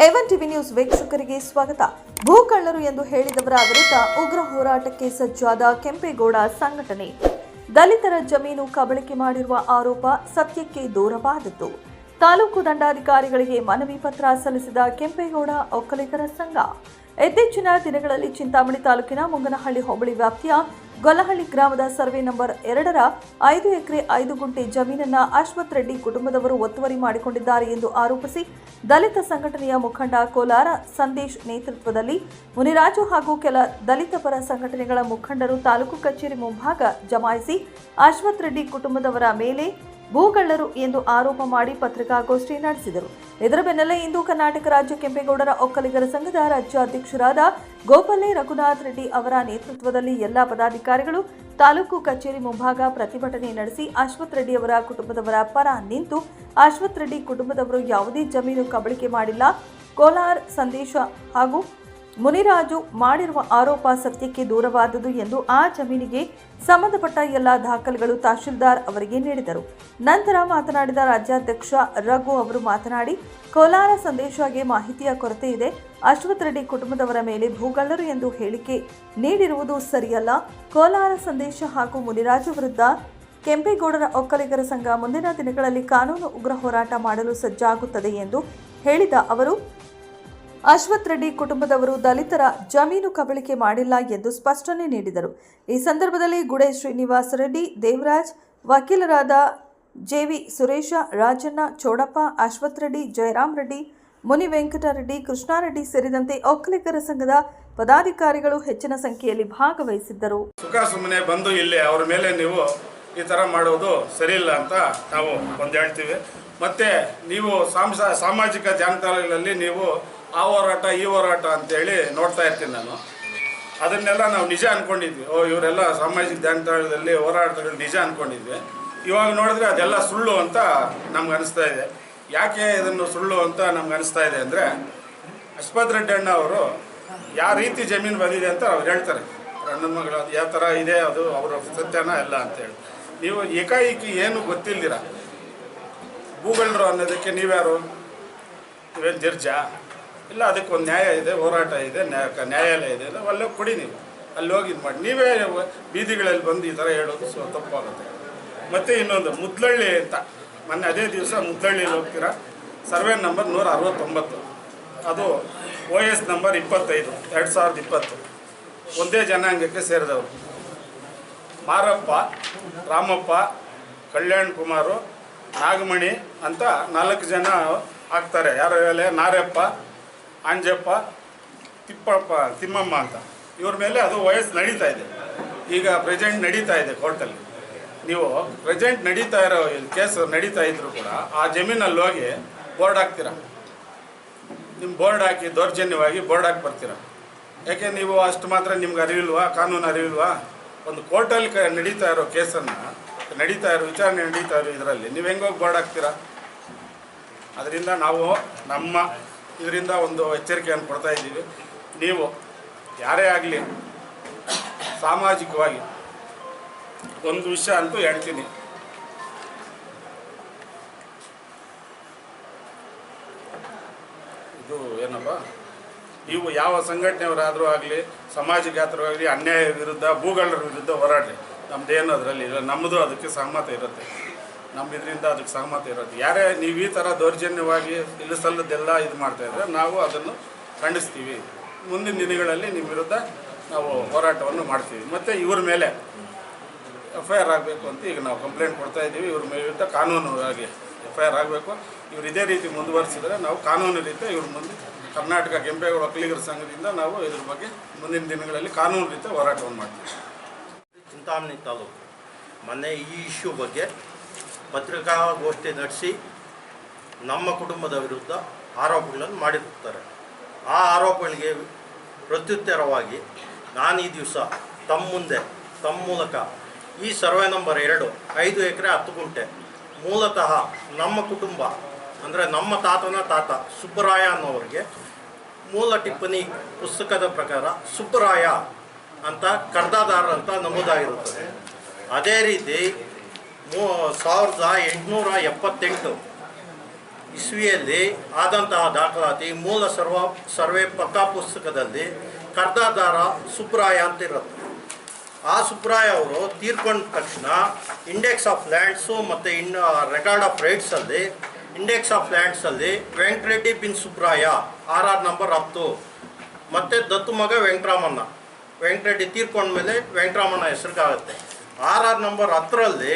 A1 TV news ವೀಕ್ಷಕರಿಗೆ ಸ್ವಾಗತ. ಭೂಕಳ್ಳರು ಎಂದು ಹೇಳಿದವರ ವಿರುದ್ಧ ಉಗ್ರ ಹೋರಾಟಕ್ಕೆ ಸಜ್ಜಾದ ಕೆಂಪೇಗೌಡ ಸಂಘಟನೆ. ದಲಿತರ ಜಮೀನು ಕಬಳಿಕೆ ಮಾಡಿರುವ ಆರೋಪ ಸತ್ಯಕ್ಕೆ ದೂರವಾದದ್ದು. ತಾಲೂಕು ದಂಡಾಧಿಕಾರಿಗಳಿಗೆ ಮನವಿ ಪತ್ರ ಸಲ್ಲಿಸಿದ ಕೆಂಪೇಗೌಡ ಒಕ್ಕಲಿಗರ ಸಂಘ. ಇತ್ತೀಚಿನ ದಿನಗಳಲ್ಲಿ ಚಿಂತಾಮಣಿ ತಾಲೂಕಿನ ಮುಂಗನಹಳ್ಳಿ ಹೋಬಳಿ ವ್ಯಾಪ್ತಿಯ ಗೊಲ್ಲಹಳ್ಳಿ ಗ್ರಾಮದ ಸರ್ವೆ ನಂಬರ್ 2ರ 5 ಎಕರೆ 5 ಗುಂಟೆ ಜಮೀನನ್ನು ಅಶ್ವಥ್ ರೆಡ್ಡಿ ಕುಟುಂಬದವರು ಒತ್ತುವರಿ ಮಾಡಿಕೊಂಡಿದ್ದಾರೆ ಎಂದು ಆರೋಪಿಸಿ ದಲಿತ ಸಂಘಟನೆಯ ಮುಖಂಡ ಕೋಲಾರ ಸಂದೇಶ್ ನೇತೃತ್ವದಲ್ಲಿ ಮುನಿರಾಜು ಹಾಗೂ ಕೆಲ ದಲಿತ ಪರ ಸಂಘಟನೆಗಳ ಮುಖಂಡರು ತಾಲೂಕು ಕಚೇರಿ ಮುಂಭಾಗ ಜಮಾಯಿಸಿ ಅಶ್ವಥ್ ರೆಡ್ಡಿ ಕುಟುಂಬದವರ ಮೇಲೆ ಭೂಗಳ್ಳರು ಎಂದು ಆರೋಪ ಮಾಡಿ ಪತ್ರಿಕಾಗೋಷ್ಠಿ ನಡೆಸಿದರು. ಇದರ ಬೆನ್ನಲ್ಲೇ ಇಂದು ಕರ್ನಾಟಕ ರಾಜ್ಯ ಕೆಂಪೇಗೌಡರ ಒಕ್ಕಲಿಗರ ಸಂಘದ ರಾಜ್ಯ ಅಧ್ಯಕ್ಷರಾದ ಗೋಪಾಲೆ ರಘುನಾಥ್ ರೆಡ್ಡಿ ಅವರ ನೇತೃತ್ವದಲ್ಲಿ ಎಲ್ಲ ಪದಾಧಿಕಾರಿಗಳು ತಾಲೂಕು ಕಚೇರಿ ಮುಂಭಾಗ ಪ್ರತಿಭಟನೆ ನಡೆಸಿ ಅಶ್ವಥ್ ರೆಡ್ಡಿ ಅವರ ಕುಟುಂಬದವರ ಪರ ನಿಂತು ಅಶ್ವಥ್ ರೆಡ್ಡಿ ಕುಟುಂಬದವರು ಯಾವುದೇ ಜಮೀನು ಕಬಳಿಕೆ ಮಾಡಿಲ್ಲ, ಕೋಲಾರ ಸಂದೇಶ ಹಾಗೂ ಮುನಿರಾಜು ಮಾಡಿರುವ ಆರೋಪ ಸತ್ಯಕ್ಕೆ ದೂರವಾದುದು ಎಂದು ಆ ಜಮೀನಿಗೆ ಸಂಬಂಧಪಟ್ಟ ಎಲ್ಲ ದಾಖಲೆಗಳು ತಹಶೀಲ್ದಾರ್ ಅವರಿಗೆ ನೀಡಿದರು. ನಂತರ ಮಾತನಾಡಿದ ರಾಜ್ಯಾಧ್ಯಕ್ಷ ರಘು ಅವರು ಮಾತನಾಡಿ, ಕೋಲಾರ ಸಂದೇಶಗೆ ಮಾಹಿತಿಯ ಕೊರತೆ ಇದೆ. ಅಶ್ವಥ್ ರೆಡ್ಡಿ ಕುಟುಂಬದವರ ಮೇಲೆ ಭೂಗಳ್ಳರು ಎಂದು ಹೇಳಿಕೆ ನೀಡಿರುವುದು ಸರಿಯಲ್ಲ. ಕೋಲಾರ ಸಂದೇಶ ಹಾಗೂ ಮುನಿರಾಜು ವಿರುದ್ಧ ಕೆಂಪೇಗೌಡರ ಒಕ್ಕಲಿಗರ ಸಂಘ ಮುಂದಿನ ದಿನಗಳಲ್ಲಿ ಕಾನೂನು ಉಗ್ರ ಹೋರಾಟ ಮಾಡಲು ಸಜ್ಜಾಗುತ್ತದೆ ಎಂದು ಹೇಳಿದ ಅವರು, ಅಶ್ವಥ್ ರೆಡ್ಡಿ ಕುಟುಂಬದವರು ದಲಿತರ ಜಮೀನು ಕಬಳಿಕೆ ಮಾಡಿಲ್ಲ ಎಂದು ಸ್ಪಷ್ಟನೆ ನೀಡಿದರು. ಈ ಸಂದರ್ಭದಲ್ಲಿ ಗುಡೆ ಶ್ರೀನಿವಾಸ ರೆಡ್ಡಿ, ದೇವರಾಜ್, ವಕೀಲರಾದ ಜೆವಿ ಸುರೇಶ, ರಾಜಣ್ಣ, ಚೋಡಪ್ಪ, ಅಶ್ವಥ್ ರೆಡ್ಡಿ, ಜಯರಾಮ್ ರೆಡ್ಡಿ, ಮುನಿ ವೆಂಕಟರೆಡ್ಡಿ, ಕೃಷ್ಣಾರೆಡ್ಡಿ ಸೇರಿದಂತೆ ಒಕ್ಕಲಿಗರ ಸಂಘದ ಪದಾಧಿಕಾರಿಗಳು ಹೆಚ್ಚಿನ ಸಂಖ್ಯೆಯಲ್ಲಿ ಭಾಗವಹಿಸಿದ್ದರು. ಸುಖ ಸುಮ್ಮನೆ ಬಂದು ಇಲ್ಲಿ ಅವರ ಮೇಲೆ ನೀವು ಈ ಥರ ಮಾಡೋದು ಸರಿಯಿಲ್ಲ ಅಂತ ನಾವು ಒಂದು ಹೇಳ್ತೀವಿ. ಮತ್ತು ನೀವು ಸಾಮಾಜಿಕ ಜಾಲತಾಣಗಳಲ್ಲಿ ನೀವು ಆ ಹೋರಾಟ ಈ ಹೋರಾಟ ಅಂತೇಳಿ ನೋಡ್ತಾ ಇರ್ತೀನಿ ನಾನು. ಅದನ್ನೆಲ್ಲ ನಾವು ನಿಜ ಅಂದ್ಕೊಂಡಿದ್ವಿ. ಇವರೆಲ್ಲ ಸಾಮಾಜಿಕ ಜಾಲತಾಣದಲ್ಲಿ ಹೋರಾಟಗಳು ನಿಜ ಅಂದ್ಕೊಂಡಿದ್ವಿ. ಇವಾಗ ನೋಡಿದ್ರೆ ಅದೆಲ್ಲ ಸುಳ್ಳು ಅಂತ ನಮ್ಗೆ ಅನಿಸ್ತಾ ಇದೆ. ಯಾಕೆ ಇದನ್ನು ಸುಳ್ಳು ಅಂತ ನಮ್ಗೆ ಅನಿಸ್ತಾ ಇದೆ ಅಂದರೆ, ಅಶ್ವಥ್ ರೆಡ್ಡಿ ಅಣ್ಣ ಅವರು ಯಾವ ರೀತಿ ಜಮೀನು ಬಂದಿದೆ ಅಂತ ಅವ್ರು ಹೇಳ್ತಾರೆ. ಅಣ್ಣನ ಮಗಳು ಅದು ಯಾವ ಥರ ಇದೆ, ಅದು ಅವರ ಸತ್ಯನ ಎಲ್ಲ ಅಂತೇಳಿ. ನೀವು ಏಕಾಏಕಿ ಏನು ಗೊತ್ತಿಲ್ದಿರ ಭೂಗಳ್ಳರು ಅನ್ನೋದಕ್ಕೆ ನೀವ್ಯಾರು? ನೀವೇನು ಜಡ್ಜಾ? ಇಲ್ಲ, ಅದಕ್ಕೊಂದು ನ್ಯಾಯ ಇದೆ, ಹೋರಾಟ ಇದೆ, ನ್ಯಾಯಾಲಯ ಇದೆ, ಅಲ್ಲೇ ಕೊಡಿ. ನೀವು ಅಲ್ಲಿ ಹೋಗಿ ಇದು ಮಾಡಿ. ನೀವೇ ಬೀದಿಗಳಲ್ಲಿ ಬಂದು ಈ ಥರ ಹೇಳೋದು ತಪ್ಪಾಗುತ್ತೆ. ಮತ್ತು ಇನ್ನೊಂದು ಮುದ್ಲಳ್ಳಿ ಅಂತ, ಮೊನ್ನೆ ಅದೇ ದಿವಸ ಮುದ್ಲಳ್ಳಿಯಲ್ಲಿ ಹೋಗ್ತೀರಾ, ಸರ್ವೆ ನಂಬರ್ 169, ಅದು OS ನಂಬರ್ 25, 2020, ಒಂದೇ ಜನಾಂಗಕ್ಕೆ ಸೇರಿದವರು. ಮಾರಪ್ಪ, ರಾಮಪ್ಪ, ಕಲ್ಯಾಣ್ ಕುಮಾರು, ನಾಗಮಣಿ ಅಂತ 4 ಜನ ಆಗ್ತಾರೆ. ಯಾರು ಹೇಳಿ? ನಾರಪ್ಪ, ಅಂಜಪ್ಪ, ತಿಮ್ಮಮ್ಮ ಅಂತ. ಇವ್ರ ಮೇಲೆ ಅದು ವಯಸ್ಸು ನಡೀತಾ ಇದೆ. ಈಗ ಪ್ರೆಸೆಂಟ್ ನಡೀತಾ ಇದೆ ಕೋರ್ಟಲ್ಲಿ. ನೀವು ಪ್ರೆಸೆಂಟ್ ನಡೀತಾ ಇರೋ ಕೇಸ್ ನಡೀತಾ ಇದ್ರು ಕೂಡ ಆ ಜಮೀನಲ್ಲಿ ಹೋಗಿ ಬೋರ್ಡ್ ಹಾಕ್ತೀರ. ನಿಮ್ಮ ಬೋರ್ಡ್ ಹಾಕಿ ದೌರ್ಜನ್ಯವಾಗಿ ಬೋರ್ಡ್ ಹಾಕಿ ಬರ್ತೀರ. ಯಾಕೆ ನೀವು ಅಷ್ಟು ಮಾತ್ರ ನಿಮ್ಗೆ ಅರಿವಿಲ್ವಾ? ಕಾನೂನು ಅರಿವಿಲ್ವಾ? ಒಂದು ಕೋರ್ಟಲ್ಲಿ ನಡೀತಾ ಇರೋ ಕೇಸನ್ನು, ನಡೀತಾ ಇರೋ ವಿಚಾರಣೆ ನಡೀತಾ ಇರೋ ಇದರಲ್ಲಿ ನೀವು ಹೆಂಗೋಗಿ ಬೋರ್ಡ್ ಹಾಕ್ತೀರಾ? ಅದರಿಂದ ನಾವು ನಮ್ಮ ಇದರಿಂದ ಒಂದು ಎಚ್ಚರಿಕೆಯನ್ನು ಕೊಡ್ತಾ ಇದ್ದೀವಿ. ನೀವು ಯಾರೇ ಆಗಲಿ ಸಾಮಾಜಿಕವಾಗಿ ಒಂದು ವಿಷಯ ಅಂತೂ ಹೇಳ್ತೀನಿ, ಇದು ಏನಪ್ಪ, ನೀವು ಯಾವ ಸಂಘಟನೆಯವರಾದರೂ ಆಗಲಿ, ಸಮಾಜಗಾತರು ಆಗಲಿ, ಅನ್ಯಾಯ ವಿರುದ್ಧ, ಭೂಗಳ್ಳರ ವಿರುದ್ಧ ಹೋರಾಡಲಿ. ನಮ್ಮದೇನು ಅದರಲ್ಲಿ ಇಲ್ಲ, ನಮ್ಮದು ಅದಕ್ಕೆ ಸಹಮತ ಇರುತ್ತೆ. ನಮ್ಮ ಇದರಿಂದ ಅದಕ್ಕೆ ಸಹಮತ ಇರುತ್ತೆ. ಯಾರೇ ನೀವು ಈ ಥರ ದೌರ್ಜನ್ಯವಾಗಿ ಇಲ್ಲಿಸಲ್ಲದೆಲ್ಲ ಇದು ಮಾಡ್ತಾಯಿದ್ರೆ ನಾವು ಅದನ್ನು ಖಂಡಿಸ್ತೀವಿ. ಮುಂದಿನ ದಿನಗಳಲ್ಲಿ ನಿಮ್ಮ ವಿರುದ್ಧ ನಾವು ಹೋರಾಟವನ್ನು ಮಾಡ್ತೀವಿ. ಮತ್ತು ಇವ್ರ ಮೇಲೆ FIR ಆಗಬೇಕು ಅಂತ ಈಗ ನಾವು ಕಂಪ್ಲೇಂಟ್ ಕೊಡ್ತಾ ಇದ್ದೀವಿ. ಇವ್ರ ವಿರುದ್ಧ ಕಾನೂನಾಗಿ FIR ಆಗಬೇಕು. ಇವ್ರು ಇದೇ ರೀತಿ ಮುಂದುವರಿಸಿದರೆ ನಾವು ಕಾನೂನು ರೀತಿ ಇವ್ರ ಮುಂದೆ ಕರ್ನಾಟಕ ಕೆಂಪೇಗೌಡ ಒಕ್ಕಲಿಗರ ಸಂಘದಿಂದ ನಾವು ಇದ್ರ ಬಗ್ಗೆ ಮುಂದಿನ ದಿನಗಳಲ್ಲಿ ಕಾನೂನು ರೀತಿ ಹೋರಾಟವನ್ನು ಮಾಡ್ತೀವಿ. ಚಿಂತಾಮಣಿ ತಾಲೂಕು ಮೊನ್ನೆ ಈ ಇಶ್ಯೂ ಬಗ್ಗೆ ಪತ್ರಿಕಾಗೋಷ್ಠಿ ನಡೆಸಿ ನಮ್ಮ ಕುಟುಂಬದ ವಿರುದ್ಧ ಆರೋಪಗಳನ್ನು ಮಾಡಿರುತ್ತಾರೆ. ಆ ಆರೋಪಗಳಿಗೆ ಪ್ರತ್ಯುತ್ತರವಾಗಿ ನಾನು ಈ ದಿವಸ ತಮ್ಮ ಮುಂದೆ, ತಮ್ಮ ಮೂಲಕ ಈ ಸರ್ವೆ ನಂಬರ್ 2, 5 ಎಕರೆ 10 ಗುಂಟೆ ಮೂಲತಃ ನಮ್ಮ ಕುಟುಂಬ ಅಂದರೆ ನಮ್ಮ ತಾತನ ತಾತ ಸುಬ್ಬರಾಯ ಅನ್ನೋರಿಗೆ ಮೂಲ ಟಿಪ್ಪಣಿ ಪುಸ್ತಕದ ಪ್ರಕಾರ ಸುಬ್ಬರಾಯ ಅಂತ ಕರ್ದಾದಾರ ಅಂತ ನಮೂದಾಗಿರುತ್ತದೆ. ಅದೇ ರೀತಿ 1878 ಇಸ್ವಿಯಲ್ಲಿ ಆದಂತಹ ದಾಖಲಾತಿ ಮೂಲ ಸರ್ವೆ ಪಕ್ಕಾ ಪುಸ್ತಕದಲ್ಲಿ ಕರ್ದಾದಾರ ಸುಬ್ರಾಯ ಅಂತಿರುತ್ತೆ. ಆ ಸುಬ್ರಾಯ ಅವರು ತೀರ್ಕೊಂಡ ತಕ್ಷಣ ಇಂಡೆಕ್ಸ್ ಆಫ್ ಲ್ಯಾಂಡ್ಸು ಮತ್ತು ರೆಕಾರ್ಡ್ ಆಫ್ ರೈಟ್ಸಲ್ಲಿ ಇಂಡೆಕ್ಸ್ ಆಫ್ ಲ್ಯಾಂಡ್ಸಲ್ಲಿ ವೆಂಕಟರೆಡ್ಡಿ ಬಿನ್ ಸುಬ್ರಾಯ RR ನಂಬರ್ 10 ಮತ್ತು ದತ್ತು ಮಗ ವೆಂಕಟರಾಮಣ್ಣ. ವೆಂಕಟರೆಡ್ಡಿ ತೀರ್ಕೊಂಡ್ಮೇಲೆ ವೆಂಕಟರಾಮಣ್ಣ ಹೆಸರಿಗಾಗುತ್ತೆ. RR ನಂಬರ್ 10ರಲ್ಲಿ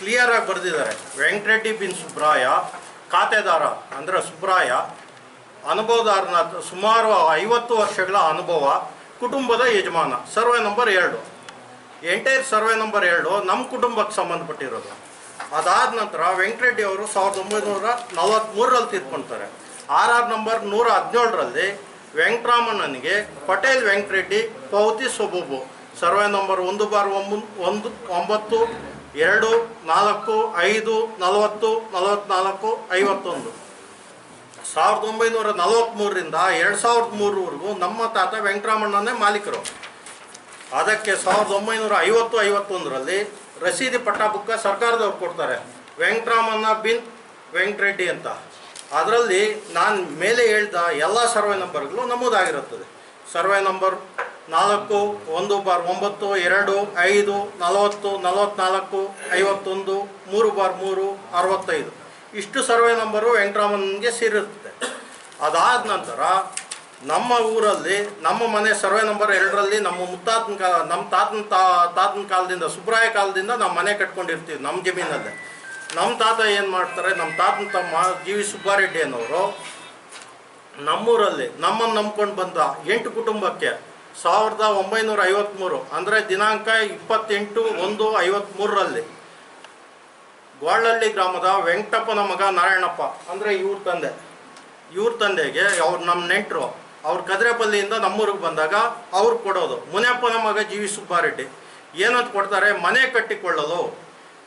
ಕ್ಲಿಯರಾಗಿ ಬರೆದಿದ್ದಾರೆ, ವೆಂಕಟರೆಡ್ಡಿ ಬಿನ್ ಸುಬ್ರಾಯ ಖಾತೆದಾರ ಅಂದರೆ ಸುಬ್ರಾಯ ಅನುಭವದಾರನ, ಸುಮಾರು 50 ವರ್ಷಗಳ ಅನುಭವ, ಕುಟುಂಬದ ಯಜಮಾನ. Survey number 2, entire survey number 2 ನಮ್ಮ ಕುಟುಂಬಕ್ಕೆ ಸಂಬಂಧಪಟ್ಟಿರೋದು. ಅದಾದ ನಂತರ ವೆಂಕಟರೆಡ್ಡಿ ಅವರು 1943ರಲ್ಲಿ ತೀರ್ಕೊಳ್ತಾರೆ. RR ನಂಬರ್ 117ರಲ್ಲಿ ವೆಂಕಟರಾಮಣ್ಣನಿಗೆ ಪಟೇಲ್ ವೆಂಕಟರೆಡ್ಡಿ ಪೌತಿ ಸೊಬೂಬು, ಸರ್ವೆ ನಂಬರ್ 1/9, 2, 4, 5, 40, 44, 51. 1943ರಿಂದ 2003ವರೆಗೂ ನಮ್ಮ ತಾತ ವೆಂಕಟರಾಮಣ್ಣನೇ ಮಾಲೀಕರು. ಅದಕ್ಕೆ 1950-51ರಲ್ಲಿ ರಸೀದಿ ಪಟ್ಟ ಬುಕ್ಕ ಸರ್ಕಾರದವ್ರು ಕೊಡ್ತಾರೆ, ವೆಂಕಟರಾಮಣ್ಣ ಬಿನ್ ವೆಂಕಟರೆಡ್ಡಿ ಅಂತ. ಅದರಲ್ಲಿ ನಾನು ಮೇಲೆ ಹೇಳಿದ ಎಲ್ಲ ಸರ್ವೆ ನಂಬರ್ಗಳು ನಮೂದಾಗಿರುತ್ತದೆ. ಸರ್ವೆ ನಂಬರ್ 4, 1/9, 2, 5, 40, 44, 51, 3/3, 65 ಇಷ್ಟು ಸರ್ವೆ ನಂಬರು ವೆಂಕಟರಾಮನ್ಗೆ ಸೇರಿರುತ್ತೆ. ಅದಾದ ನಂತರ ನಮ್ಮ ಊರಲ್ಲಿ ನಮ್ಮ ಮನೆ ಸರ್ವೆ ನಂಬರ್ 2ರಲ್ಲಿ ನಮ್ಮ ತಾತನ ಕಾಲದಿಂದ, ಸುಬ್ರಾಯ ಕಾಲದಿಂದ ನಾವು ಮನೆ ಕಟ್ಕೊಂಡಿರ್ತೀವಿ ನಮ್ಮ ಜಮೀನಲ್ಲಿ. ನಮ್ಮ ತಾತ ಏನು ಮಾಡ್ತಾರೆ, ನಮ್ಮ ತಾತನ ತಮ್ಮ GV ಸುಬ್ಬಾರೆಡ್ಡಿ ಅನ್ನೋರು ನಮ್ಮೂರಲ್ಲಿ ನಮ್ಮನ್ನು ನಂಬ್ಕೊಂಡು ಬಂದ 8 ಕುಟುಂಬಕ್ಕೆ 1953 ಅಂದರೆ ದಿನಾಂಕ 28/1/53ರಲ್ಲಿ ಗ್ವಾಳಹಳ್ಳಿ ಗ್ರಾಮದ ವೆಂಕಟಪ್ಪನ ಮಗ ನಾರಾಯಣಪ್ಪ ಅಂದರೆ ಇವ್ರ ತಂದೆಗೆ ಅವ್ರು ನಮ್ಮ ನೆಂಟರು, ಅವ್ರು ಕದ್ರೆಪಲ್ಲಿಯಿಂದ ನಮ್ಮೂರಿಗೆ ಬಂದಾಗ ಅವ್ರು ಕೊಡೋದು. ಮುನಿಯಪ್ಪನ ಮಗ GV ಸುಬ್ಬಾರೆಡ್ಡಿ ಏನಂತ ಕೊಡ್ತಾರೆ, ಮನೆ ಕಟ್ಟಿಕೊಳ್ಳಲು.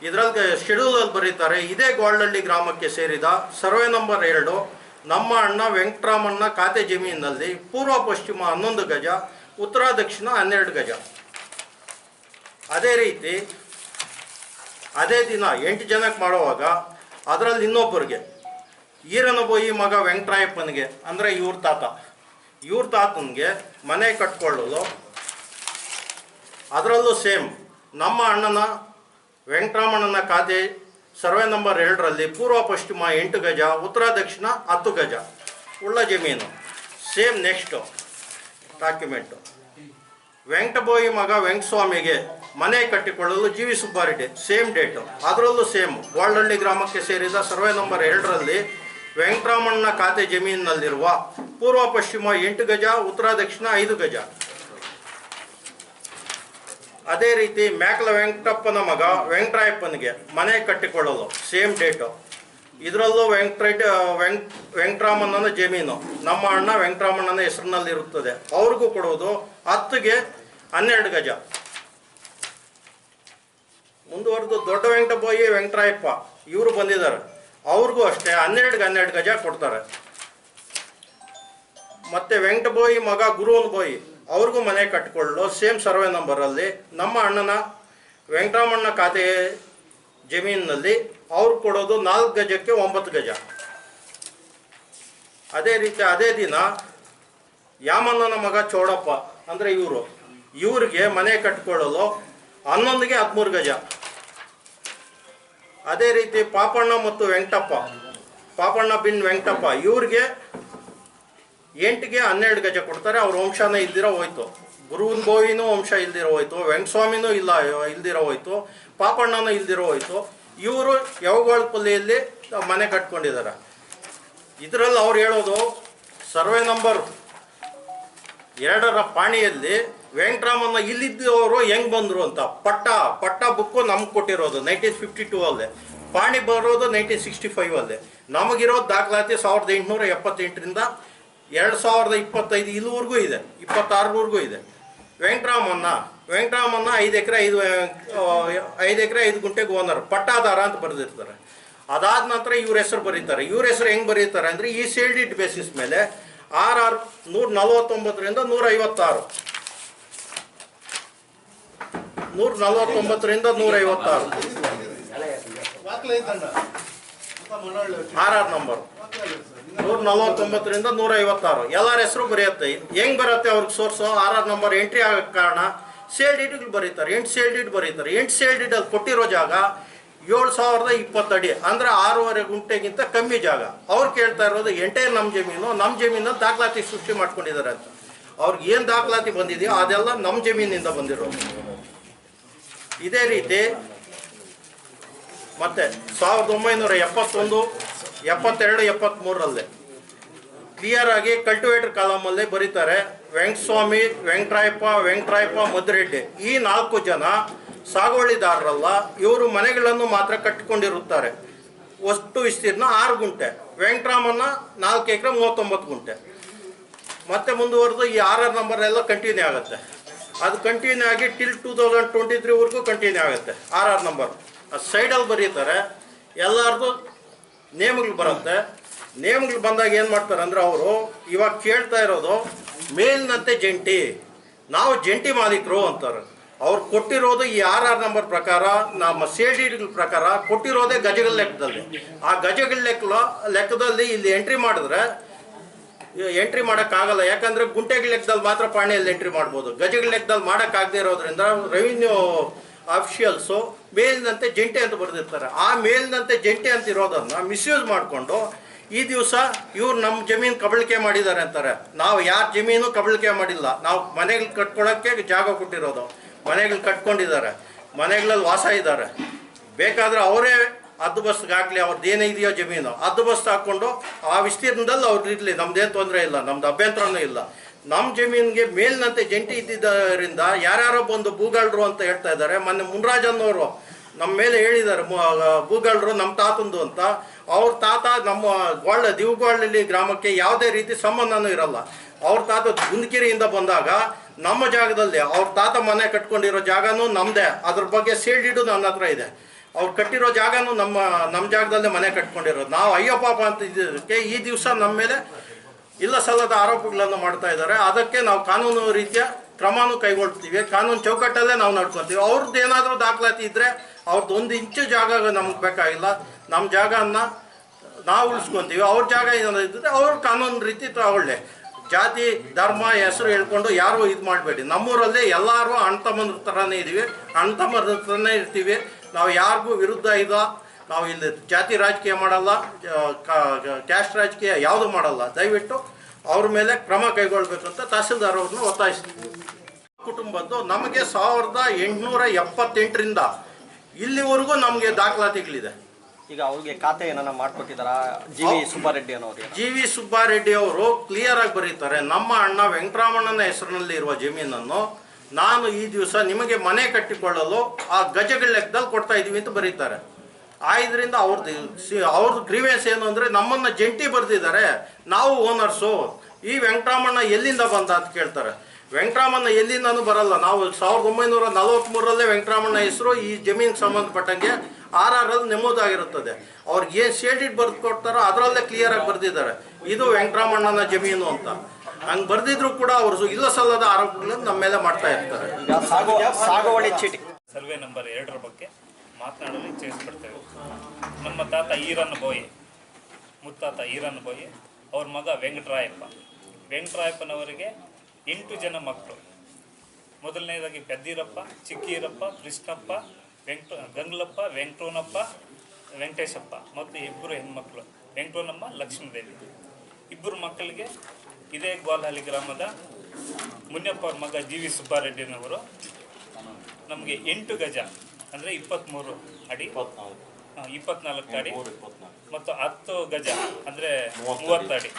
ಇದರಲ್ಲಿ ಶೆಡ್ಯೂಲಲ್ಲಿ ಬರೀತಾರೆ, ಇದೇ ಗ್ವಾಳಹಳ್ಳಿ ಗ್ರಾಮಕ್ಕೆ ಸೇರಿದ ಸರ್ವೆ ನಂಬರ್ 2 ನಮ್ಮ ಅಣ್ಣ ವೆಂಕಟರಾಮಣ್ಣ ಖಾತೆ ಜಮೀನಿನಲ್ಲಿ ಪೂರ್ವ ಪಶ್ಚಿಮ 11 ಗಜ, ಉತ್ತರ ದಕ್ಷಿಣ 12 ಗಜ. ಅದೇ ರೀತಿ ಅದೇ ದಿನ 8 ಜನಕ್ಕೆ ಮಾಡುವಾಗ ಅದರಲ್ಲಿ ಇನ್ನೊಬ್ಬರಿಗೆ ಈರನಬೋಯಿ ಮಗ ವೆಂಕಟರಾಯಪ್ಪನಿಗೆ ಅಂದರೆ ಇವ್ರ ತಾತನಿಗೆ ಮನೆ ಕಟ್ಕೊಳ್ಳಲು ಅದರಲ್ಲೂ ಸೇಮ್ ನಮ್ಮ ಅಣ್ಣನ ವೆಂಕಟರಾಮಣ್ಣನ ಖಾತೆ ಸರ್ವೆ ನಂಬರ್ 2ರಲ್ಲಿ ಪೂರ್ವ ಪಶ್ಚಿಮ 8 ಗಜ, ಉತ್ತರ ದಕ್ಷಿಣ 10 ಗಜ ಉಳ್ಳ ಜಮೀನು. ಸೇಮ್ ನೆಕ್ಸ್ಟು ಡಾಕ್ಯುಮೆಂಟು ವೆಂಕಟಬೋಯಿ ಮಗ ವೆಂಕಟಸ್ವಾಮಿಗೆ ಮನೆ ಕಟ್ಟಿಕೊಳ್ಳಲು GV ಸುಬ್ಬಾರೆಡ್ಡಿ, ಸೇಮ್ ಡೇಟು. ಅದರಲ್ಲೂ ಸೇಮ್ ಗ್ವಾಳಹಳ್ಳಿ ಗ್ರಾಮಕ್ಕೆ ಸೇರಿದ ಸರ್ವೆ ನಂಬರ್ 2ರಲ್ಲಿ ವೆಂಕಟರಾಮಣ್ಣ ಖಾತೆ ಜಮೀನಿನಲ್ಲಿರುವ ಪೂರ್ವ ಪಶ್ಚಿಮ 8 ಗಜ, ಉತ್ತರ ದಕ್ಷಿಣ 5 ಗಜ. ಅದೇ ರೀತಿ ಮ್ಯಾಕಲ ವೆಂಕಟಪ್ಪನ ಮಗ ವೆಂಕಟರಾಯಪ್ಪನಿಗೆ ಮನೆ ಕಟ್ಟಿಕೊಳ್ಳಲು ಸೇಮ್ ಡೇಟು. ಇದರಲ್ಲೂ ವೆಂಕಟರಾಮಣ್ಣನ ಜಮೀನು ನಮ್ಮ ಅಣ್ಣ ವೆಂಕಟರಾಮಣ್ಣನ ಹೆಸರಿನಲ್ಲಿರುತ್ತದೆ. ಅವ್ರಿಗೂ ಕೊಡುವುದು 10ಗೆ 12 ಗಜ. ಮುಂದುವರೆದು ದೊಡ್ಡ ವೆಂಕಟಬೋಯಿ ವೆಂಕಟರಾಯಪ್ಪ ಇವರು ಬಂದಿದ್ದಾರೆ, ಅವ್ರಿಗೂ ಅಷ್ಟೇ 12ಗೆ 12 ಗಜ ಕೊಡ್ತಾರೆ. ಮತ್ತು ವೆಂಕಟಬೋಯಿ ಮಗ ಗುರುವನ್ಬೋಯಿ ಅವ್ರಿಗೂ ಮನೆ ಕಟ್ಟಿಕೊಳ್ಳಲು ಸೇಮ್ ಸರ್ವೆ ನಂಬರಲ್ಲಿ ನಮ್ಮ ಅಣ್ಣನ ವೆಂಕಟರಾಮಣ್ಣ ಖಾತೆ ಜಮೀನಿನಲ್ಲಿ ಅವ್ರು ಕೊಡೋದು 4 ಗಜಕ್ಕೆ 9 ಗಜ. ಅದೇ ರೀತಿ ಅದೇ ದಿನ ಯಾಮಣ್ಣನ ಮಗ ಚೌಡಪ್ಪ ಅಂದರೆ ಇವ್ರಿಗೆ ಮನೆ ಕಟ್ಟಿಕೊಳ್ಳಲು 11ಗೆ 13 ಗಜ. ಅದೇ ರೀತಿ ಪಾಪಣ್ಣ ಮತ್ತು ಪಾಪಣ್ಣ ಬಿನ್ ವೆಂಕಟಪ್ಪ ಇವ್ರಿಗೆ 8ಗೆ 12 ಗಜ ಕೊಡ್ತಾರೆ. ಅವ್ರ ವಂಶನೇ ಇಲ್ದಿರೋ ಹೋಯ್ತು. ಗುರುವನ್ ಬೋಯಿನೂ ವಂಶ ಇಲ್ದಿರೋ ಹೋಯ್ತು, ವೆಂಕಟಸ್ವಾಮಿನೂ ಇಲ್ದಿರೋ ಹೋಯ್ತು, ಪಾಪಣ್ಣನೂ ಇಲ್ದಿರೋ ಹೋಯ್ತು. ಇವರು ಯಾವಗೋಳಪಲ್ಲಿಯಲ್ಲಿ ಮನೆ ಕಟ್ಕೊಂಡಿದ್ದಾರೆ. ಇದರಲ್ಲಿ ಅವ್ರು ಹೇಳೋದು ಸರ್ವೆ ನಂಬರ್ 2ರ ಪಾಣಿಯಲ್ಲಿ ವೆಂಕಟರಾಮಣ್ಣ ಇಲ್ಲಿದ್ದವರು ಹೆಂಗೆ ಬಂದರು ಅಂತ ಪಟ್ಟ ಬುಕ್ಕು ನಮ್ಗೆ ಕೊಟ್ಟಿರೋದು 1952 ಪಾಣಿ ಬರೋದು 1965 ನಮಗಿರೋದು ದಾಖಲಾತಿ 1878ರಿಂದ 2025 ಇಲ್ಲಿವರೆಗೂ ಇದೆ, 26ವರೆಗೂ ಇದೆ. ವೆಂಕಟರಾಮಣ್ಣ 5 ಎಕರೆ 5 ಗುಂಟೆಗೆ ಓನರ್, ಪಟ್ಟಾದಾರ ಅಂತ ಬರೆದಿರ್ತಾರೆ. ಅದಾದ ನಂತರ ಇವ್ರ ಹೆಸರು ಬರೀತಾರೆ. ಇವ್ರ ಹೆಸರು ಹೆಂಗೆ ಬರೀತಾರೆ ಅಂದರೆ ಈ ಸೇಲ್ಡಿಡ್ ಬೇಸಿಸ್ ಮೇಲೆ RR 149ರಿಂದ 156 149ರಿಂದ 156 RR ನಂಬರ್ 149ರಿಂದ 156 ಎಲ್ಲರ ಹೆಸರು ಬರೆಯುತ್ತೆ. ಹೆಂಗ್ ಬರುತ್ತೆ ಅವ್ರಿಗೆ ಸೋರ್ಸು? RR ನಂಬರ್ ಎಂಟ್ರಿ ಆಗಕ್ಕೆ ಕಾರಣ ಸೇಲ್ ಡೀಡ್ಗಳು ಬರೀತಾರೆ, 8 ಸೇಲ್ ಡೀಡ್ ಬರೀತಾರೆ. 8 ಸೇಲ್ ಡೀಡ್ ಅಲ್ಲಿ ಕೊಟ್ಟಿರೋ ಜಾಗ 7020 ಅಡಿ, ಅಂದರೆ 6.5 ಗುಂಟೆಗಿಂತ ಕಮ್ಮಿ ಜಾಗ. ಅವ್ರು ಕೇಳ್ತಾ ಇರೋದು ಎಂಟೇ ನಮ್ಮ ಜಮೀನಲ್ಲಿ ದಾಖಲಾತಿ ಸೃಷ್ಟಿ ಮಾಡ್ಕೊಂಡಿದ್ದಾರೆ ಅಂತ. ಅವ್ರಿಗೆ ಏನು ದಾಖಲಾತಿ ಬಂದಿದೆಯೋ ಅದೆಲ್ಲ ನಮ್ಮ ಜಮೀನಿಂದ ಬಂದಿರೋದು. ಇದೇ ರೀತಿ ಮತ್ತೆ 1971, 72, 73ರಲ್ಲಿ ಕ್ಲಿಯರ್ ಆಗಿ ಕಲ್ಟಿವೇಟರ್ ಕಾಲಮಲ್ಲೇ ಬರೀತಾರೆ, ವೆಂಕಟಸ್ವಾಮಿ, ವೆಂಕಟರಾಯಪ್ಪ, ಮದ್ರೆಡ್ಡಿ ಈ 4 ಜನ ಸಾಗುವಳಿದಾರರಲ್ಲ, ಇವರು ಮನೆಗಳನ್ನು ಮಾತ್ರ ಕಟ್ಟಿಕೊಂಡಿರುತ್ತಾರೆ. ಒಟ್ಟು ವಿಸ್ತೀರ್ಣ 6 ಗುಂಟೆ. ವೆಂಕಟರಾಮಣ್ಣ 4 ಎಕರೆ 39 ಗುಂಟೆ. ಮತ್ತೆ ಮುಂದುವರೆದು ಈ RR ನಂಬರ್ ಎಲ್ಲ ಕಂಟಿನ್ಯೂ ಆಗುತ್ತೆ. ಅದು ಕಂಟಿನ್ಯೂ ಆಗಿ ಟಿಲ್ 2023ವರೆಗೂ ಕಂಟಿನ್ಯೂ ಆಗುತ್ತೆ. RR ನಂಬರ್ ಸೈಡಲ್ಲಿ ಬರೀತಾರೆ, ಎಲ್ಲರದು ನೇಮ್ಗಳು ಬರುತ್ತೆ. ನೇಮ್ಗಳು ಬಂದಾಗ ಏನು ಮಾಡ್ತಾರೆ ಅಂದರೆ ಅವರು ಇವಾಗ ಕೇಳ್ತಾ ಇರೋದು ಮೇಲಿನಂತೆ ಜಂಟಿ, ನಾವು ಜಂಟಿ ಮಾಲೀಕರು ಅಂತಾರೆ. ಅವ್ರು ಕೊಟ್ಟಿರೋದು ಈ RR ನಂಬರ್ ಪ್ರಕಾರ, ನಮ್ಮ ಸೇಡಿಗಳ ಪ್ರಕಾರ ಕೊಟ್ಟಿರೋದೇ ಗಜಗಳ ಲೆಕ್ಕದಲ್ಲಿ. ಆ ಗಜಗಳ ಲೆಕ್ಕದಲ್ಲಿ ಇಲ್ಲಿ ಎಂಟ್ರಿ ಮಾಡಿದ್ರೆ ಎಂಟ್ರಿ ಮಾಡೋಕ್ಕಾಗಲ್ಲ. ಯಾಕಂದರೆ ಗುಂಟೆಗಳ ಲೆಕ್ಕದಲ್ಲಿ ಮಾತ್ರ ಪಾಣಿಯಲ್ಲಿ ಎಂಟ್ರಿ ಮಾಡ್ಬೋದು. ಗಜಗಳ ಲೆಕ್ಕದಲ್ಲಿ ಮಾಡೋಕ್ಕಾಗದೇ ಇರೋದ್ರಿಂದ ರೆವಿನ್ಯೂ ಅಫಿಷಿಯಲ್ಸು ಮೇಲಿನಂತೆ ಜಂಟಿ ಅಂತ ಬರೆದಿರ್ತಾರೆ. ಆ ಮೇಲಿನಂತೆ ಜಂಟಿ ಅಂತ ಇರೋದನ್ನು ಮಿಸ್ಯೂಸ್ ಮಾಡಿಕೊಂಡು ಈ ದಿವಸ ಇವ್ರು ನಮ್ಮ ಜಮೀನು ಕಬಳಿಕೆ ಮಾಡಿದ್ದಾರೆ ಅಂತಾರೆ. ನಾವು ಯಾರ ಜಮೀನು ಕಬಳಿಕೆ ಮಾಡಿಲ್ಲ, ನಾವು ಮನೆಗಳು ಕಟ್ಕೊಳ್ಳೋಕ್ಕೆ ಜಾಗ ಕೊಟ್ಟಿರೋದು. ಮನೆಗಳು ಕಟ್ಕೊಂಡಿದ್ದಾರೆ, ಮನೆಗಳಲ್ಲಿ ವಾಸ ಇದ್ದಾರೆ. ಬೇಕಾದರೆ ಅವರೇ ಹದ್ದುಬಸ್ತಿಗೆ ಹಾಕಲಿ, ಅವ್ರದ್ದು ಏನೇ ಇದೆಯೋ ಜಮೀನು ಹದ್ದುಬಸ್ತು ಹಾಕ್ಕೊಂಡು ಆ ವಿಸ್ತೀರ್ಣದಲ್ಲಿ ಅವ್ರು ಇರಲಿ, ನಮ್ದೇನು ತೊಂದರೆ ಇಲ್ಲ, ನಮ್ದು ಅಭ್ಯಂತರನೂ ಇಲ್ಲ. ನಮ್ಮ ಜಮೀನಿಗೆ ಮೇಲಿನಂತೆ ಜಂಟಿ ಇದ್ದಿದ್ದರಿಂದ ಯಾರ್ಯಾರೋ ಬಂದು ಭೂಗಾಳರು ಅಂತ ಹೇಳ್ತಾ ಇದ್ದಾರೆ. ಮೊನ್ನೆ ಮುನ್ರಾಜ್ ಅನ್ನೋರು ನಮ್ಮ ಮೇಲೆ ಹೇಳಿದ್ದಾರೆ, ಭೂಗಾಳರು ನಮ್ಮ ತಾತಂದು ಅಂತ. ಅವ್ರ ತಾತ ನಮ್ಮ ದಿವಗೋಳ್ಳಿ ಗ್ರಾಮಕ್ಕೆ ಯಾವುದೇ ರೀತಿ ಸಂಬಂಧನೂ ಇರಲ್ಲ. ಅವ್ರ ತಾತ ಗುಂದಕಿರಿಯಿಂದ ಬಂದಾಗ ನಮ್ಮ ಜಾಗದಲ್ಲಿ ಅವ್ರ ತಾತ ಮನೆ ಕಟ್ಕೊಂಡಿರೋ ಜಾಗನೂ ನಮ್ಮದೇ. ಅದ್ರ ಬಗ್ಗೆ ಸೇಲ್ ಡೀಡು ನನ್ನ ಹತ್ರ ಇದೆ. ಅವ್ರು ಕಟ್ಟಿರೋ ಜಾಗನೂ ನಮ್ಮ ಜಾಗದಲ್ಲೇ ಮನೆ ಕಟ್ಕೊಂಡಿರೋದು. ನಾವು ಅಯ್ಯೋ ಪಾಪ ಅಂತ ಇದ್ದಕ್ಕೆ ಈ ದಿವಸ ನಮ್ಮ ಮೇಲೆ ಇಲ್ಲ ಸಲ್ಲದ ಆರೋಪಗಳನ್ನು ಮಾಡ್ತಾ ಇದ್ದಾರೆ. ಅದಕ್ಕೆ ನಾವು ಕಾನೂನು ರೀತಿಯ ಕ್ರಮನೂ ಕೈಗೊಳ್ತೀವಿ, ಕಾನೂನು ಚೌಕಟ್ಟಲ್ಲೇ ನಾವು ನಡ್ಕೊತೀವಿ. ಅವ್ರದ್ದು ಏನಾದರೂ ದಾಖಲಾತಿ ಇದ್ದರೆ ಅವ್ರದ್ದು 1 ಇಂಚು ಜಾಗ ನಮ್ಗೆ ಬೇಕಾಗಿಲ್ಲ, ನಮ್ಮ ಜಾಗನ ನಾವು ಉಳಿಸ್ಕೊತೀವಿ. ಅವ್ರ ಜಾಗ ಏನಾದ್ರು ಇದ್ದರೆ ಅವ್ರ ಕಾನೂನು ರೀತಿ ತಗೊಳ್ಳಿ. ಜಾತಿ ಧರ್ಮ ಹೆಸರು ಹೇಳ್ಕೊಂಡು ಯಾರು ಇದು ಮಾಡಬೇಡಿ. ನಮ್ಮೂರಲ್ಲಿ ಎಲ್ಲರೂ ಅಣ್ಣ ತಮ್ಮಂದ್ರ ಥರನೇ ಇದ್ದೀವಿ, ಅಣ್ಣ ತಮ್ಮರ ಥರನೇ ಇರ್ತೀವಿ. ನಾವು ಯಾರಿಗೂ ವಿರುದ್ಧ ಇಲ್ಲ. ನಾವು ಇಲ್ಲಿ ಜಾತಿ ರಾಜಕೀಯ ಮಾಡಲ್ಲ, ಕ್ಯಾಸ್ಟ್ ರಾಜಕೀಯ ಯಾವುದು ಮಾಡಲ್ಲ. ದಯವಿಟ್ಟು ಅವ್ರ ಮೇಲೆ ಕ್ರಮ ಕೈಗೊಳ್ಬೇಕು ಅಂತ ತಹಸೀಲ್ದಾರ್ ಅವ್ರನ್ನ ಒತ್ತಾಯಿಸ್ತೀವಿ. ಕುಟುಂಬದ್ದು ನಮಗೆ 1878ರಿಂದ ಇಲ್ಲಿವರೆಗೂ ನಮಗೆ ದಾಖಲಾತಿಗಳಿದೆ. ಈಗ ಅವ್ರಿಗೆ ಖಾತೆ ಏನಾರ ಮಾಡಿಕೊಟ್ಟಿದ್ದಾರಾ? ಜಿ.ವಿ. ಸುಬ್ಬಾರೆಡ್ಡಿ ಅನ್ನೋರು. ಜಿ.ವಿ. ಸುಬ್ಬಾರೆಡ್ಡಿ ಅವರು ಕ್ಲಿಯರ್ ಆಗಿ ಬರೀತಾರೆ, ನಮ್ಮ ಅಣ್ಣ ವೆಂಕಟರಾಮಣ್ಣನ ಹೆಸರಿನಲ್ಲಿ ಇರುವ ಜಮೀನನ್ನು ನಾನು ಈ ದಿವಸ ನಿಮಗೆ ಮನೆ ಕಟ್ಟಿಕೊಳ್ಳಲು ಆ ಗಜಗಳ ಲೆಕ್ಕದಲ್ಲಿ ಕೊಡ್ತಾ ಇದ್ದೀವಿ ಅಂತ ಬರೀತಾರೆ. ಇದರಿಂದ ಅವ್ರದ್ದು ಗ್ರೀವೆನ್ಸ್ ಏನು ಅಂದರೆ ನಮ್ಮನ್ನು ಜಂಟಿ ಬರೆದಿದ್ದಾರೆ, ನಾವು ಓನರ್ಸು. ಈ ವೆಂಕಟರಾಮಣ್ಣ ಎಲ್ಲಿಂದ ಬಂದ ಅಂತ ಕೇಳ್ತಾರೆ. ವೆಂಕಟರಾಮಣ್ಣ ಎಲ್ಲಿಂದನೂ ಬರಲ್ಲ. ನಾವು 1943ರಲ್ಲೇ ವೆಂಕಟರಾಮಣ್ಣ ಹೆಸರು ಈ ಜಮೀನಿಗೆ ಸಂಬಂಧಪಟ್ಟಂಗೆ RR ನಮೂದಾಗಿರುತ್ತದೆ. ಅವ್ರಿಗೆ ಏನು ಸೇಲ್ ಡೀಡ್ ಬರೆದು ಕೊಡ್ತಾರೋ ಅದರಲ್ಲೇ ಕ್ಲಿಯರ್ ಆಗಿ ಬರೆದಿದ್ದಾರೆ, ಇದು ವೆಂಕಟರಾಮಣ್ಣನ ಜಮೀನು ಅಂತ. ಹಂಗೆ ಬರೆದಿದ್ರು ಕೂಡ ಅವರು ಇಲ್ಲ ಸಲ್ಲದ ಆರೋಪಗಳನ್ನು ನಮ್ಮ ಮೇಲೆ ಮಾಡ್ತಾ ಇರ್ತಾರೆ. ಸಾಗುವಳಿ ಚೀಟಿ ಸರ್ವೆ ನಂಬರ್ 2ರ ಬಗ್ಗೆ ಮಾತನಾಡಲು ಇಚ್ಛಿಸ್ಪಡ್ತೇವೆ. ನಮ್ಮ ತಾತ ಈರಣ್ಣ ಬೋಯಿ, ಮುತ್ತಾತ ಈರಣ್ಣ ಬೋಯಿ, ಅವ್ರ ಮಗ ವೆಂಕಟರಾಯಪ್ಪನವರಿಗೆ 8 ಜನ ಮಕ್ಕಳು. ಮೊದಲನೇದಾಗಿ ಪೆದ್ದೀರಪ್ಪ, ಚಿಕ್ಕೀರಪ್ಪ, ಕೃಷ್ಣಪ್ಪ, ಗಂಗ್ಲಪ್ಪ, ವೆಂಕಟೋನಪ್ಪ, ವೆಂಕಟೇಶಪ್ಪ ಮತ್ತು 2 ಹೆಣ್ಮಕ್ಳು, ವೆಂಕಟೋನಮ್ಮ, ಲಕ್ಷ್ಮೀದೇವಿ. 2 ಮಕ್ಕಳಿಗೆ ಇದೇ ಗ್ವಾಲ್ಹಳ್ಳಿ ಗ್ರಾಮದ ಮುನಿಯಪ್ಪ ಅವ್ರ ಮಗ ಜಿ.ವಿ. ಸುಬ್ಬಾರೆಡ್ಡಿನವರು ನಮಗೆ 8 ಗಜ ಅಂದರೆ 23 ಅಡಿ, 24 ಅಡಿ ಮತ್ತು 10 ಗಜ ಅಂದರೆ 30 ಅಡಿ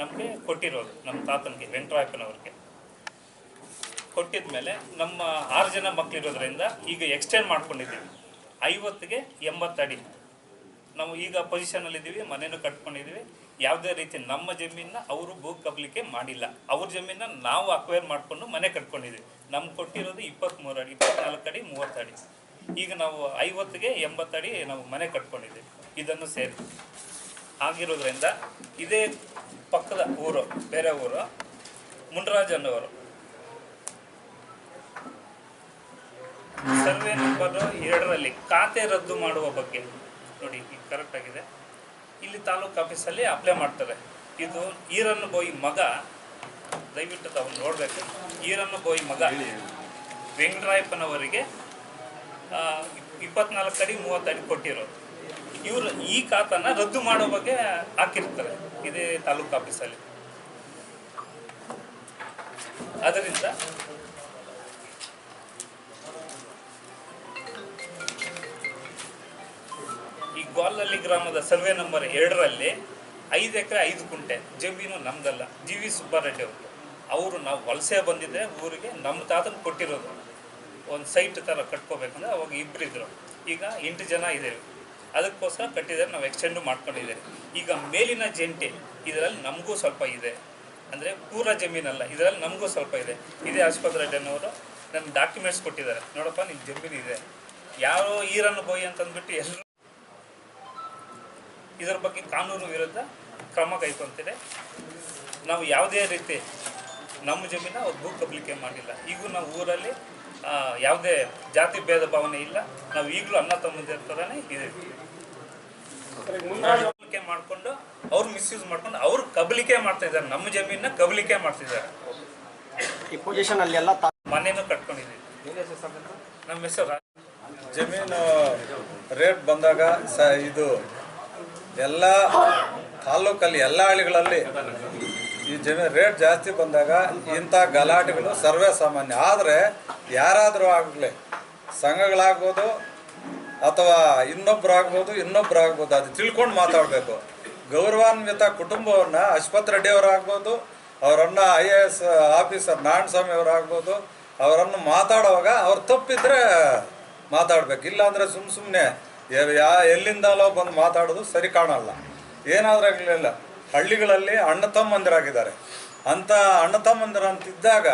ನಮಗೆ ಕೊಟ್ಟಿರೋದು. ನಮ್ಮ ತಾತನಿಗೆ ವೆಂಕಟರಾಯಪ್ಪನವ್ರಿಗೆ ಕೊಟ್ಟಿದ ಮೇಲೆ ನಮ್ಮ 6 ಜನ ಮಕ್ಕಳಿರೋದ್ರಿಂದ ಈಗ ಎಕ್ಸ್ಟೆಂಡ್ ಮಾಡ್ಕೊಂಡಿದ್ದೀವಿ. 50ಗೆ 80 ಅಡಿ ನಾವು ಈಗ ಪೊಸಿಷನಲ್ಲಿದ್ದೀವಿ, ಮನೇನು ಕಟ್ಕೊಂಡಿದ್ದೀವಿ. ಯಾವುದೇ ರೀತಿ ನಮ್ಮ ಜಮೀನನ್ನ ಅವರು ಭೂ ಕಬಳಿಕೆ ಮಾಡಿಲ್ಲ. ಅವ್ರ ಜಮೀನನ್ನ ನಾವು ಅಕ್ವೈರ್ ಮಾಡಿಕೊಂಡು ಮನೆ ಕಟ್ಕೊಂಡಿದ್ದೀವಿ. ನಮ್ಗೆ ಕೊಟ್ಟಿರೋದು 23 ಅಡಿ, 24 ಅಡಿ, 30 ಅಡಿ. ಈಗ ನಾವು 50ಗೆ 80 ಅಡಿ ನಾವು ಮನೆ ಕಟ್ಕೊಂಡಿದ್ದೀವಿ. ಇದನ್ನು ಸೇರಿ ಆಗಿರೋದ್ರಿಂದ ಇದೇ ಪಕ್ಕದ ಊರು, ಬೇರೆ ಊರು ಮುನ್ರಾಜ್ ಅನ್ನೋರು ಸರ್ವೆ ನಂಬರ್ 2ರಲ್ಲಿ ಖಾತೆ ರದ್ದು ಮಾಡುವ ಬಗ್ಗೆ ನೋಡಿ, ಈಗ ಕರೆಕ್ಟ್ ಆಗಿದೆ. ಇಲ್ಲಿ ತಾಲೂಕು ಆಫೀಸಲ್ಲಿ ಅಪ್ಲೈ ಮಾಡ್ತಾರೆ. ಇದು ಈರನ್ನು ಬೋಯಿ ಮಗ, ದಯವಿಟ್ಟು ತಾವು ನೋಡಬೇಕು. ಈರನ್ನು ಬೋಯಿ ಮಗ ವೆಂಕಟರಾಯಪ್ಪನವರಿಗೆ 24 ಅಡಿ 30 ಅಡಿ ಕೊಟ್ಟಿರೋದು. ಇವರು ಈ ಖಾತನ್ನ ರದ್ದು ಮಾಡೋ ಬಗ್ಗೆ ಹಾಕಿರ್ತಾರೆ ಇದೇ ತಾಲೂಕು ಆಫೀಸಲ್ಲಿ. ಅದರಿಂದ ಈ ಗೋಲ್ಲಲ್ಲಿ ಗ್ರಾಮದ ಸರ್ವೆ ನಂಬರ್ 2ರಲ್ಲಿ 5 ಎಕರೆ 5 ಕುಂಟೆ ಜಮೀನು ನಮ್ದಲ್ಲ, ಜಿ.ವಿ. ಸುಬ್ಬಾರೆಡ್ಡಿ ಅವರು ನಾವು ವಲಸೆ ಬಂದಿದ್ದೆ ಊರಿಗೆ, ನಮ್ಮ ತಾತನ ಕೊಟ್ಟಿರೋದು. ಒಂದು ಸೈಟ್ ಥರ ಕಟ್ಕೋಬೇಕಂದ್ರೆ ಅವಾಗ 2 ಇದ್ದರು, ಈಗ 8 ಜನ ಇದ್ದೇವೆ. ಅದಕ್ಕೋಸ್ಕರ ಕಟ್ಟಿದ್ದಾರೆ, ನಾವು ಎಕ್ಸ್ಟೆಂಡು ಮಾಡ್ಕೊಂಡಿದ್ದೇವೆ. ಈಗ ಮೇಲಿನ ಜಂಟಿ ಇದರಲ್ಲಿ ನಮಗೂ ಸ್ವಲ್ಪ ಇದೆ, ಅಂದರೆ ಪೂರ ಜಮೀನಲ್ಲ, ಇದರಲ್ಲಿ ನಮಗೂ ಸ್ವಲ್ಪ ಇದೆ. ಇದೇ ಆಸ್ಪತ್ರೆ ಅಡ್ಡನವರು ನನ್ನ ಡಾಕ್ಯುಮೆಂಟ್ಸ್ ಕೊಟ್ಟಿದ್ದಾರೆ, ನೋಡಪ್ಪ ನಿಮ್ಮ ಜಮೀನು ಇದೆ. ಯಾರೋ ಈರನ್ನು ಬೋಯಿ ಅಂತಂದ್ಬಿಟ್ಟು ಎಲ್ಲರೂ ಇದರ ಬಗ್ಗೆ ಕಾನೂನು ವಿರುದ್ಧ ಕ್ರಮ ಕೈಗೊಳ್ತಿದೆ. ನಾವು ಯಾವುದೇ ರೀತಿ ನಮ್ಮ ಜಮೀನ ಅವ್ರು ಭೂ ಕಬಳಿಕೆ ಮಾಡಿಲ್ಲ. ಈಗೂ ನಾವು ಊರಲ್ಲಿ ಯಾವುದೇ ಜಾತಿ ಭೇದ ಭಾವನೆ ಇಲ್ಲ. ನಾವು ಈಗಲೂ ಅಣ್ಣ ತಮ್ಮಂದಿರ ಥರನೇ ಇದ್ದೀವಿ. ಕಬಳಿಕೆ ಮಾಡಿಕೊಂಡು ಅವ್ರು ಮಿಸ್ಯೂಸ್ ಮಾಡ್ಕೊಂಡು ಅವ್ರು ಕಬಳಿಕೆ ಮಾಡ್ತಾ ಇದ್ದಾರೆ, ನಮ್ಮ ಜಮೀನನ್ನ ಕಬಳಿಕೆ ಮಾಡ್ತಿದ್ದಾರೆ. ಈ ಪೊಸಿಷನ್ ಅಲ್ಲಿ ಎಲ್ಲ ಮನೇನೂ ಕಟ್ಕೊಂಡಿದ್ದೀವಿ. ನಮ್ಮ ಹೆಸರು ಜಮೀನು ರೇಟ್ ಬಂದಾಗ ಇದು ಎಲ್ಲ ತಾಲೂಕಲ್ಲಿ ಎಲ್ಲ ಹಳ್ಳಿಗಳಲ್ಲಿ ಈ ಜಮೀನು ರೇಟ್ ಜಾಸ್ತಿ ಬಂದಾಗ ಇಂಥ ಗಲಾಟೆಗಳು ಸರ್ವೇ ಸಾಮಾನ್ಯ. ಆದರೆ ಯಾರಾದರೂ ಆಗಲಿ, ಸಂಘಗಳಾಗ್ಬೋದು ಅಥವಾ ಇನ್ನೊಬ್ರು ಆಗ್ಬೋದು, ಅದು ತಿಳ್ಕೊಂಡು ಮಾತಾಡಬೇಕು. ಗೌರವಾನ್ವಿತ ಕುಟುಂಬವ್ರನ್ನ ಅಶ್ವಥ್ ರೆಡ್ಡಿ ಅವರಾಗ್ಬೋದು, ಅವರನ್ನ IAS ಆಫೀಸರ್ ನಾರಾಯಣಸ್ವಾಮಿ ಅವರಾಗ್ಬೋದು, ಅವರನ್ನು ಮಾತಾಡುವಾಗ ಅವ್ರು ತಪ್ಪಿದ್ರೆ ಮಾತಾಡ್ಬೇಕು. ಇಲ್ಲಾಂದರೆ ಸುಮ್ಮನೆ ಎಲ್ಲಿಂದಲೋ ಬಂದು ಮಾತಾಡೋದು ಸರಿ ಕಾಣಲ್ಲ. ಏನಾದರೂ ಆಗಲಿಲ್ಲ, ಹಳ್ಳಿಗಳಲ್ಲಿ ಅಣ್ಣ ತಮ್ಮಂದಿರಾಗಿದ್ದಾರೆ. ಅಂಥ ಅಣ್ಣ ತಮ್ಮಂದಿರು ಅಂತಿದ್ದಾಗ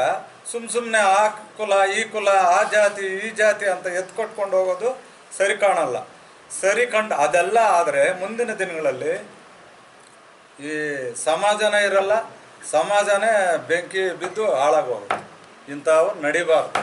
ಸುಮ್ಮನೆ ಆ ಕುಲ ಈ ಕುಲ ಆ ಜಾತಿ ಈ ಜಾತಿ ಅಂತ ಎತ್ಕೊಟ್ಕೊಂಡು ಹೋಗೋದು ಸರಿ ಕಾಣಲ್ಲ. ಅದೆಲ್ಲ ಆದರೆ ಮುಂದಿನ ದಿನಗಳಲ್ಲಿ ಈ ಸಮಾಜನೇ ಇರಲ್ಲ, ಸಮಾಜನೇ ಬೆಂಕಿ ಬಿದ್ದು ಹಾಳಾಗೋಗುತ್ತೆ. ಇಂಥವು ನಡಿಬಾರ್ದು.